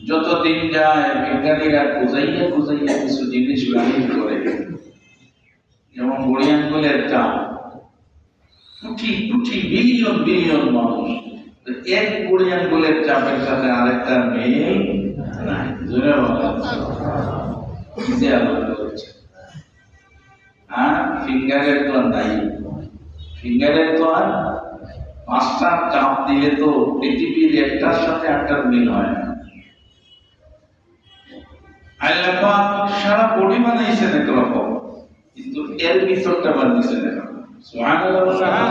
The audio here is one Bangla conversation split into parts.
যতদিন যায় বিজ্ঞানীরা খুঁজাইয়া খুঁজাইয়া কিছু জিনিস বাহির করে, যেমন বুড়িয়াঙ্গুলের চাপ, কোটি কোটি বিলিয়ন বিলিয়ন মানুষ, এক বুড়িয়াঙ্গুলের চাপের সাথে আরেকটা মেয়ে নাই। জোরে বলেন আর ফিঙ্গারের তো নাই, ফিঙ্গারের তো আর পাঁচটা চাপ দিলে তো পৃথিবীর একটার সাথে একটার মিল হয় না। আল্লাহ পাক সারা বডি বানাইছেন একরকম, কিন্তু এর ভিতরটা বানিয়েছেন এরকম। সুবহানাল্লাহ,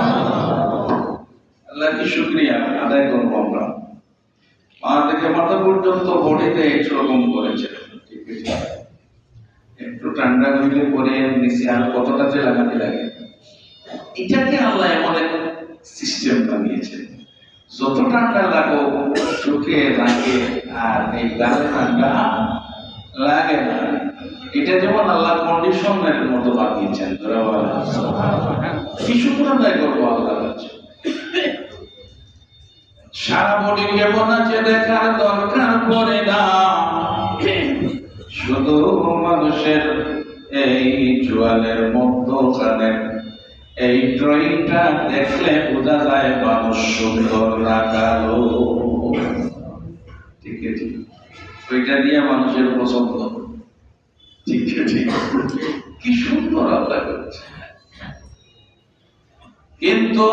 আল্লাহ কি শুকরিয়া আদায় করবো আমরা। পা থেকে মাথা পর্যন্ত বডিতে একরকম করেছেন। একটু ঠান্ডা হইলে পরে নিচে আর কতটা যে লাগাতে লাগে, এটাকে আল্লাহ এমন এক সিস্টেম বানিয়েছে, যত ঠান্ডা লাগো চোখে লাগে আর এই গালে ঠান্ডা লাগে না। এটা যেমন আল্লাহ কন্ডিশনের মতো বানিয়েছেন। কি শুকর আদায় করবো আল্লাহ কাছে। সারা বডি কেমন আছে দেখার দরকার পড়ে না, শুধু মানুষের এই জোয়ালের মধ্যখানে এই ড্রয়িংটা দেখলে বোঝা যায় মানুষ সুন্দর না কালো। ঠিক আছে, ওইটা দিয়ে মানুষের পছন্দ। ঠিক ঠিক, কি সুন্দর আল্লাহ করছে। কিন্তু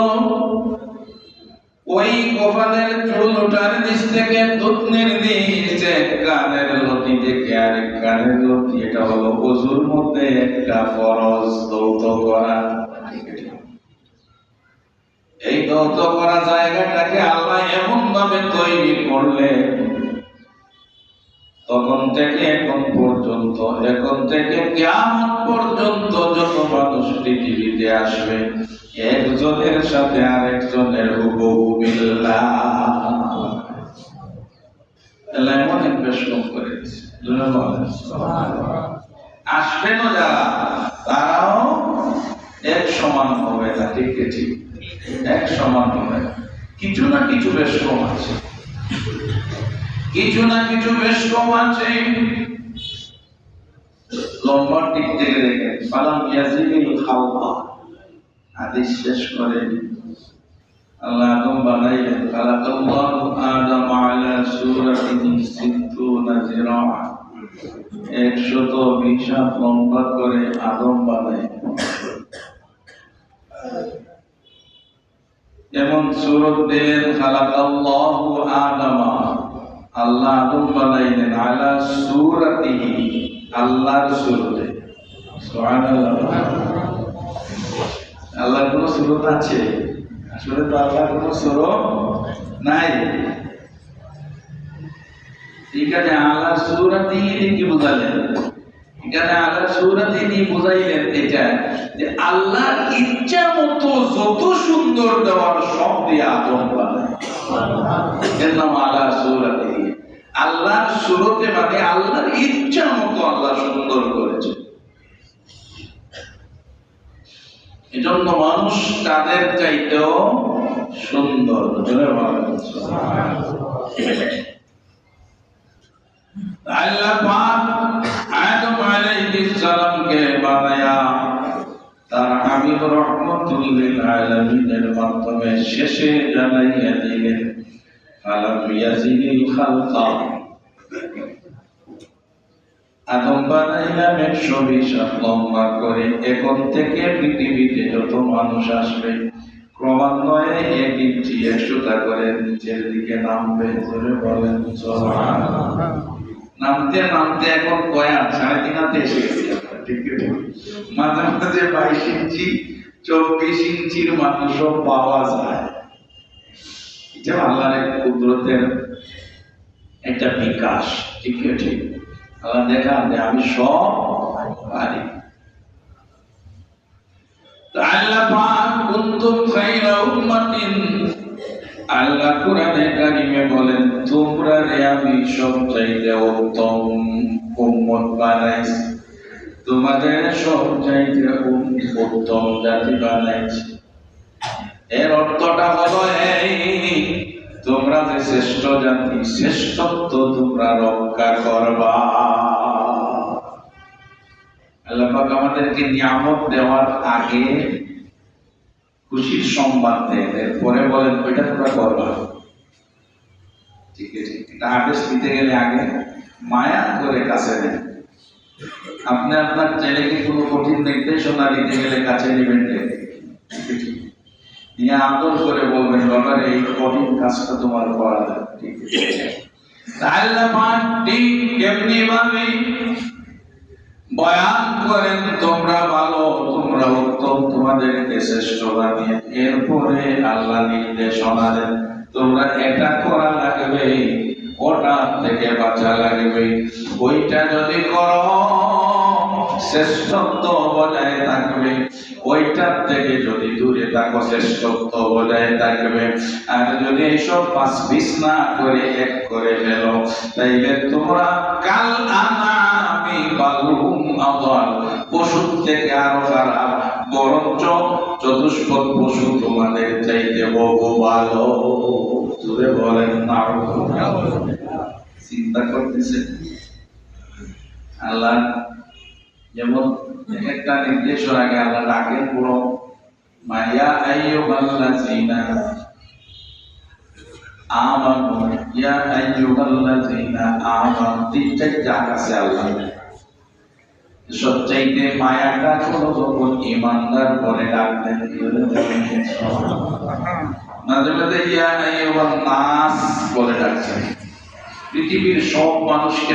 ওই কপালের চুল ওঠার নিচ থেকে দুধনের নিচে কানের লতি থেকে আরেক কানের লতি, এটা হলো ওযুর মধ্যে একটা ফরজ দৌত করা। এই দৌত করা জায়গাটাকে আল্লাহ এমন ভাবে তৈরি করলে তখন থেকে এখন পর্যন্ত, এখন থেকে কিয়ামত পর্যন্ত যত মানুষ পৃথিবীতে আসবে একজনের সাথে আরেকজনের হুবহু মিল্লা। আল্লাহ এমন এক বেশম করে দিয়েছে, আসবেন যারা তারাও এক সমান হবে না। ঠিক ঠিক, এক সমান হবে না, কিছু না কিছু বেশ কম আছে, কিছু না কিছু বেশ কম আছে। লম্বার দিক থেকে দেখেন, ফালাম ইয়াজিবিল খালকা, হাদিস শেষ করেন আল্লাহ আদম বানাইলেন, খালাকাল্লাহু আদম আলা সূরাতিহি 60 জিরাআ, 120 হাত লম্বা করে আদম বানাইলেন। যেমন সূরত দিলেন খালাকাল্লাহু আদামা, আল্লাহ আদম বানাইলেন আলা সূরাতিহি, আল্লাহর সূরতে। সুবহানাল্লাহ, আল্লাহর কোন সূরত আছে? আসলে তো আল্লাহর কোন সূরত নাই। এখানে আলা সূরাতিহি কি বুঝালেন? এখানে আলা সূরাতিহি বুঝাইলেন এটা যে আল্লাহর ইচ্ছা মতো যত সুন্দর দেওয়ার সব দিয়ে আদম বানায়। এর নাম আলা সূরাতিহি, আল্লাহর সূরতে, মানে আল্লাহর ইচ্ছা মতো আল্লাহ সুন্দর করেছে। এজন্য মানুষ তাদের চাইতেও সুন্দর। আল্লাহ পাক আদম আলাইহিস সালামকে বানায়া তার হাবিব রাহমাতুল লিল আলামিনের মাধ্যমে শেষে জানাইয়া দিলেন ফালাম ইয়াজিল খালকা, আদম বানাইলাম 120 হাত লম্বা করে। এখন থেকে পৃথিবীতে যত মানুষ আসবে ক্রমান্বয়ে 1 ইঞ্চি 100টা করে নিচের দিকে নামবে। ধরে বলেন সুবহানাল্লাহ। নামতে নামতে এখন কয়া 3.5 হাতে এসে গেছে। ঠিক ঠিক, মাঝে মাঝে 22 ইঞ্চি 24 ইঞ্চির মানুষও পাওয়া যায়। এটা আল্লাহর কুদরতের একটা বিকাশ। ঠিক ঠিক, আল্লাহ দেখান যে আমি সব পারি। আল্লাহ পাক কুনতুম খায়রা উম্মাতিন, আল্লাহ কোরআনে কারিমে বলেন তোমরা রে আমি সবচাইতে উত্তম উম্মত বানাইছি, তোমাদের সবচাইতে উত্তম জাতি বানাইছি। এর অর্থটা হলো এই, তোমরা যে শ্রেষ্ঠ জাতি, শ্রেষ্ঠত্ব তোমরা রক্ষা করবা। আল্লাহ পাক আমাদেরকে নিয়ামত দেওয়ার আগে খুশির সংবাদ দেন, এরপরে বলেন ওইটা তোমরা করবা। ঠিক আছে, এটা আদেশ দিতে গেলে আগে মায়া করে কাছে নেন। আপনি আপনার ছেলেকে কোনো কঠিন নির্দেশনা দিতে গেলে কাছে নেবেন, নিয়ে আদর করে বলবেন বাবা এই কঠিন কাজটা তোমার করা যায়। ঠিক আছে, তাহলে ঠিক কেমনি ভাবে বয়ান করেন তোমরা ভালো, তোমরা উত্তম, তোমাদেরকে শ্রেষ্ঠ বানিয়ে এরপরে আল্লাহ নির্দেশনা দেন তোমরা এটা করা লাগবে, ওটা থেকে বাঁচা লাগবে। ওইটা যদি করো শ্রেষ্ঠত্ব বজায় থাকবে, ওইটার থেকে যদি দূরে থাকো শ্রেষ্ঠত্ব বজায় থাকবে। আর যদি এইসব পাঁচ পিস না করে এক করে ফেলো, তাইলে তোমরা কাল আনামি বালুহুম আযাল, পশুর থেকে আরো খারাপ, বরঞ্চ চতুষ্পদ পশু তোমাদের চাইতে বহু ভালো। জোরে বলেন না। চিন্তা করতেছে আল্লাহ যেমন একটা নির্দেশের আগে আল্লাহ ডাকেন পুরো মায়া আইয়ুহাল্লাযীনা আমানু, ইয়া আইয়ুহাল্লাযীনা আমানু, তিনটা ডাক আছে আল্লাহ। সবচাইতে মায়াটা হলো যখন ঈমানদার বলে ডাক দেন, মাঝে মাঝে ইয়া আইয়ুহান নাস বলে ডাকছেন। পৃথিবীর সব মানুষকে